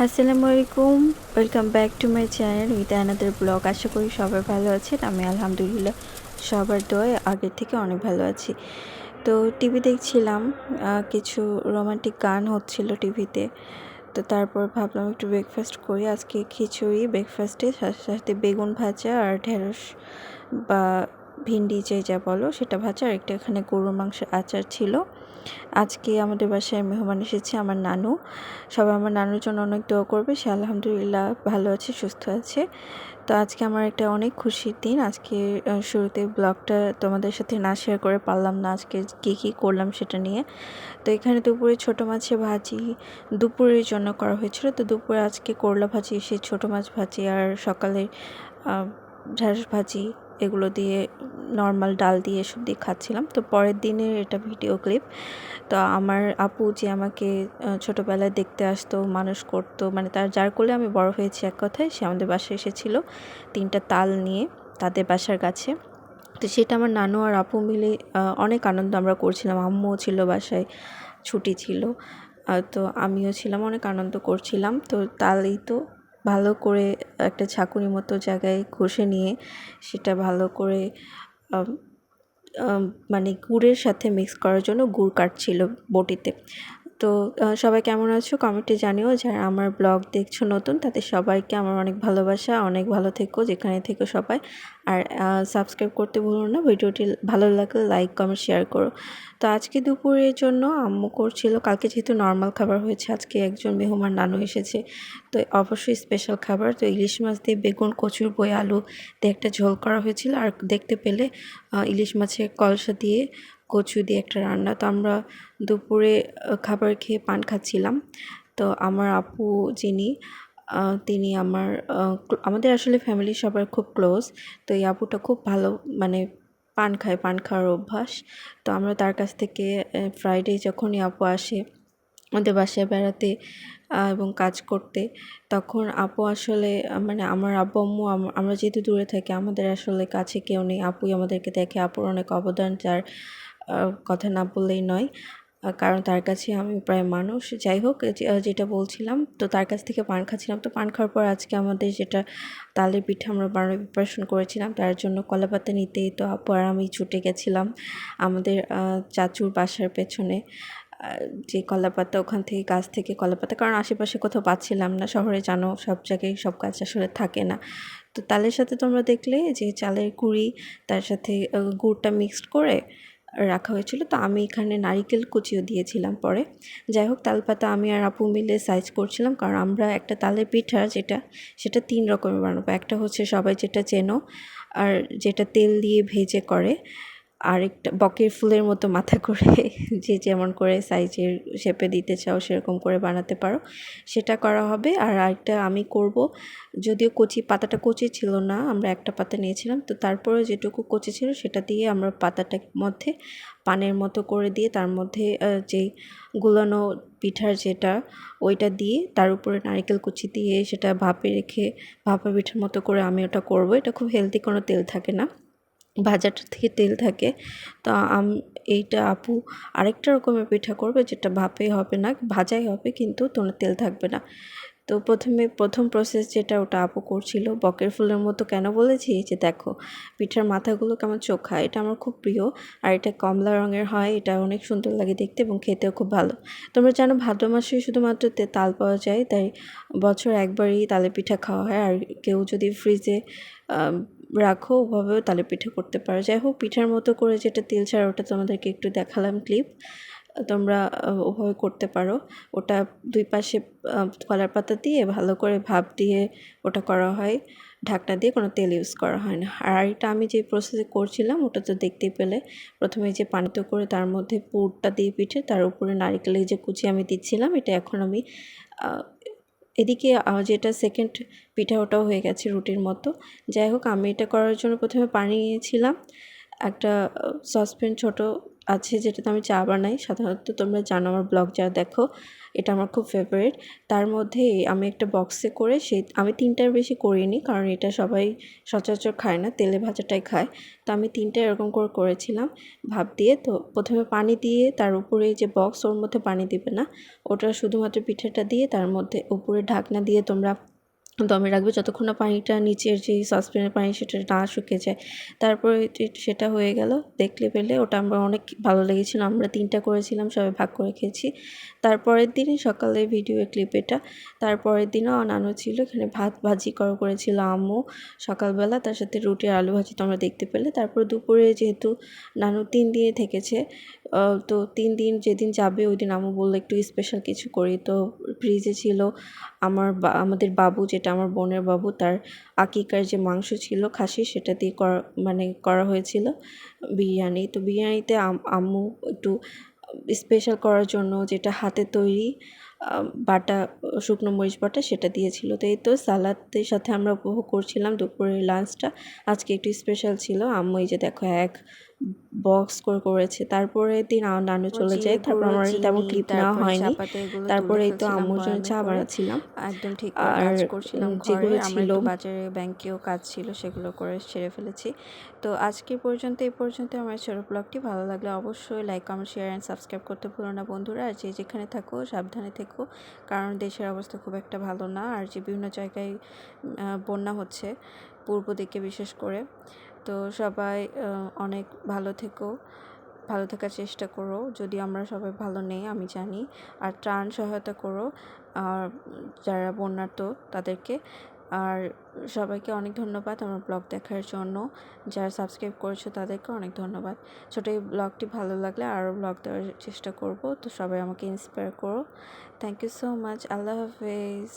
আসসালামু আলাইকুম, welcome back to my channel with another blog. আশা করি সবাই ভালো আছেন। আমি আলহামদুলিল্লাহ সবার দোয়ায় আগের থেকে অনেক ভালো আছি। তো টিভি দেখছিলাম, কিছু রোমান্টিক গান হচ্ছিল টিভিতে। তো তারপর ভাবলাম একটু ব্রেকফাস্ট করি। আজকে খিচুড়ি ব্রেকফাস্টে, সাথে সাথে বেগুন ভাজা আর ঢেঁড়স বা ভিন্ডি যে যা বলো সেটা ভাজা, আর একটা এখানে গরুর মাংসের আচার ছিল। আজকে আমাদের বাসায় মেহমান এসেছে, আমার নানু। সবাই আমার নানুর জন্য অনেক দোয়া করবে। সে আলহামদুলিল্লাহ ভালো আছে, সুস্থ আছে। তো আজকে আমার একটা অনেক খুশির দিন। আজকে শুরুতে ব্লগটা তোমাদের সাথে না শেয়ার করে পারলাম না, আজকে কী করলাম সেটা নিয়ে। তো এখানে দুপুরে ছোটো মাছের ভাজি দুপুরের জন্য করা হয়েছিল। তো দুপুরে আজকে করলা ভাজি, সে ছোটো মাছ ভাজি, আর সকালে ঢেঁড়স ভাজি, এগুলো দিয়ে নর্মাল ডাল দিয়ে এসব দিয়ে খাচ্ছিলাম। তো পরের দিনের এটা ভিডিও ক্লিপ। তো আমার আপু যে আমাকে ছোটোবেলায় দেখতে আসতো, মানুষ করতো, মানে তার যার কোলে আমি বড় হয়েছি, এক কথায় সে আমাদের বাসায় এসেছিল 3টা তাল নিয়ে তাদের বাসার কাছে। তো সেটা আমার নানু আর আপু মিলে অনেক আনন্দ আমরা করছিলাম। আম্মুও ছিল বাসায়, ছুটি ছিল। তো আমিও ছিলাম, অনেক আনন্দ করছিলাম। তো তালই তো ভালো করে একটা ঝাঁকুনির মতো জায়গায় ঘষে নিয়ে সেটা ভালো করে মানে গুড়ের সাথে মিক্স করার জন্য গুড় কাটছিল বটিতে। তো সবাই কেমন আছো কমেন্টে জানিও। যারা আমার ব্লগ দেখছো নতুন, তাদের সবাইকে আমার অনেক ভালোবাসা, অনেক ভালো থেকো যেখানে থেকো সবাই। আর সাবস্ক্রাইব করতে ভুলো না। ভিডিওটি ভালো লাগলে লাইক কমেন্ট শেয়ার করো। তো আজকে দুপুরের জন্য আম্মু করছিল, কালকে যেহেতু নর্মাল খাবার হয়েছে, আজকে একজন মেহমান নানু এসেছে, তো অবশ্যই স্পেশাল খাবার। তো ইলিশ মাছ দিয়ে বেগুন, কচুর বই, আলু দিয়ে একটা ঝোল করা হয়েছিল। আর দেখতে পেলে ইলিশ মাছের কলসা দিয়ে কচু দিয়ে একটা রান্না। তো আমরা দুপুরে খাবার খেয়ে পান খাচ্ছিলাম। তো আমার আপু যিনি, তিনি আমাদের আসলে ফ্যামিলির সবার খুব ক্লোজ। তো এই আপুটা খুব ভালো, মানে পান খায়, পান খাওয়ার অভ্যাস। তো আমরা তার কাছ থেকে ফ্রাইডে যখনই আপু আসে আমাদের বাসায় বেড়াতে এবং কাজ করতে, তখন আপু আসলে মানে আমার আব্বু আম্মু আমরা যেহেতু দূরে থাকি, আমাদের আসলে কাছে কেউ নেই। আপুই আমাদেরকে দেখে। আপুর অনেক অবদান, যার কথা না বললেই নয়। কারণ তার কাছে আমি প্রায় মানুষ। যাই হোক, যেটা বলছিলাম, তো তার কাছ থেকে পান খাচ্ছিলাম। তো পান খাওয়ার পর আজকে আমাদের যেটা তালের পিঠা আমরা বানানোর প্রিপারেশন করেছিলাম, তার জন্য কলাপাতা নিতেই তো আপু আর আমি ছুটে গেছিলাম আমাদের চাচুর বাসার পেছনে। যে কলাপাতা, ওখান থেকে গাছ থেকে কলাপাতা, কারণ আশেপাশে কোথাও পাচ্ছিলাম না। শহরে জানো সব জায়গায় সব গাছ আসলে থাকে না। তো তালের সাথে তোমরা দেখলে যে চালের গুঁড়ি, তার সাথে গুড়টা মিক্সড করে রাখা হয়েছিল। তো আমি এখানে নারিকেল কুচিও দিয়েছিলাম পরে। যাই হোক, তালপাতা আমি আর আপু মিলে সাইজ করছিলাম, কারণ আমরা একটা তালের পিঠা সেটা 3 রকমের বানাবো। একটা হচ্ছে সবাই যেটা চেনো, আর যেটা তেল দিয়ে ভেজে করে। আরেকটা বকের ফুলের মতো মাথা করে যে যেমন করে সাইজের শেপে দিতে চাও সেরকম করে বানাতে পারো, সেটা করা হবে। আর আরেকটা আমি করব, যদিও পাতাটা কচি ছিল না, আমরা একটা পাতা নিয়েছিলাম। তো তারপরে যেটুকু কচি ছিল সেটা দিয়ে আমরা পাতাটার মধ্যে পানের মতো করে দিয়ে, তার মধ্যে যেই গুলানো পিঠার যেটা, ওইটা দিয়ে তার উপরে নারকেল কুচি দিয়ে সেটা ভাপে রেখে ভাপা পিঠার মতো করে আমি ওটা করব। এটা খুব হেলদি, কোনো তেল থাকে না, ভাজাটা থেকে তেল থাকে। তো এইটা আপু আরেকটা রকমের পিঠা করবে, যেটা ভাপে হবে না, ভাজাই হবে, কিন্তু কোনো তেল থাকবে না। তো প্রথম প্রসেস যেটা, ওটা আপু করছিল। বকের ফুলের মতো কেন বলেছি, যে দেখো পিঠার মাথাগুলো কেমন চোখা, এটা আমার খুব প্রিয়। আর এটা কমলা রঙের হয়, এটা অনেক সুন্দর লাগে দেখতে এবং খেতেও খুব ভালো। তোমরা জানো ভাদ্র মাসে শুধুমাত্র তাল পাওয়া যায়, তাই বছর একবারই তালের পিঠা খাওয়া হয়। আর কেউ যদি ফ্রিজে রাখো, ওভাবেও তালের পিঠা করতে পারো। যাই হোক, পিঠার মতো করে যেটা তেল ছাড়া, ওটা তোমাদেরকে একটু দেখালাম ক্লিপ। তোমরা ওভাবে করতে পারো। ওটা 2 পাশে কলার পাতা দিয়ে ভালো করে ভাপ দিয়ে ওটা করা হয়, ঢাকনা দিয়ে, কোনো তেল ইউজ করা হয় না। আর এটা আমি যে প্রসেসে করছিলাম ওটা তো দেখতেই পেলে। প্রথমে যে পানিতে করে তার মধ্যে পুরটা দিয়ে পিঠে, তার উপরে নারিকেলের যে কুচি আমি দিচ্ছিলাম, এটা এখন আমি এদিকে যেটা সেকেন্ড পিঠা, ওটাও হয়ে গেছে রুটির মতো। যাই হোক, আমি এটা করার জন্য প্রথমে পানি নিয়েছিলাম, একটা সসপ্যান ছোটো আছে যেটাতে আমি চা বানাই। সাধারণত তোমরা জানো আমার ব্লগ যারা দেখো, এটা আমার খুব ফেভারিট। তার মধ্যে আমি একটা বক্সে করে আমি 3টার বেশি করিনি, কারণ এটা সবাই সচরাচর খায় না, তেলে ভাজাটাই খায়। তো আমি 3টা এরকম করে করেছিলাম ভাপ দিয়ে। তো প্রথমে পানি দিয়ে তার উপরে যে বক্স, ওর মধ্যে পানি দিবে না, ওটা শুধুমাত্র পিঠাটা দিয়ে তার মধ্যে উপরে ঢাকনা দিয়ে তোমরা দমে রাখবে যতক্ষণ না পানিটা নিচের যে সসপ্যানের পানি সেটা না শুকিয়ে যায়। তারপরে সেটা হয়ে গেল, দেখলে পেলে ওটা আমার অনেক ভালো লেগেছিলো। আমরা 3টা করেছিলাম, সবাই ভাগ করে খেয়েছি। তারপরের দিনই সকালে ভিডিও ক্লিপ এটা। তারপরের দিনও নানু ছিল, এখানে ভাত ভাজি করেছিল আম্মু সকালবেলা, তার সাথে রুটি আর আলু ভাজি তোমরা দেখতে পেলে। তারপর দুপুরে যেহেতু নানু 3 দিনে থেকেছে, তো 3 দিন যেদিন যাবে ওই দিন আম্মু বললো একটু স্পেশাল কিছু করি। তো ফ্রিজে ছিল আমাদের বাবু, যেটা আমার বোনের বাবু, তার আকিকার যে মাংস ছিল খাসি, সেটা দিয়ে করা হয়েছিল বিরিয়ানি। তো বিরিয়ানিতে আম্মু একটু স্পেশাল করার জন্য যেটা হাতে তৈরি বাটা শুকনো মরিচ বাটা সেটা দিয়েছিল। তো এই তো সালাদের সাথে আমরা উপভোগ করছিলাম দুপুরের লাঞ্চটা। আজকে একটু স্পেশাল ছিল। আম্মু এই যে দেখো এক বক্স করেছে। তারপরের দিন নানু চলে যায়, তারপর আমার তেমন ক্লিপ নেওয়া হয়নি। তারপরে এই তো আম্মুর জন্য চা বানাচ্ছিলাম, একদম ঠিক করে আর কাজ করছিলাম ঘরে। যেগুলো আমরা ছিল একটু বাজারে ব্যাংকেও কাজ ছিল, সেগুলো করে সেরে ফেলেছি। তো আজকে এই পর্যন্ত আমার ছোটো ব্লগটি ভালো লাগলে অবশ্যই like, comment, share and subscribe করতে ভুলো না বন্ধুরা। আর যে যেখানে থাকো সাবধানে থেকো, কারণ দেশের অবস্থা খুব একটা ভালো না। আর যে বিভিন্ন জায়গায় বন্যা হচ্ছে, পূর্ব দিকে বিশেষ করে। তো সবাই অনেক ভালো থেকো, ভালো থাকার চেষ্টা করো। যদি আমরা সবাই ভালো নেই আমি জানি। আর ত্রাণ সহায়তা করো আর যারা বন্যার্ত তাদেরকে। আর সবাইকে অনেক ধন্যবাদ আমার ব্লগ দেখার জন্য। যারা সাবস্ক্রাইব করেছো তাদেরকে অনেক ধন্যবাদ। ছোটো এই ব্লগটি ভালো লাগলে আরও ব্লগ দেওয়ার চেষ্টা করব। তো সবাই আমাকে ইন্সপায়ার করো। Thank you so much. আল্লাহ হাফেজ।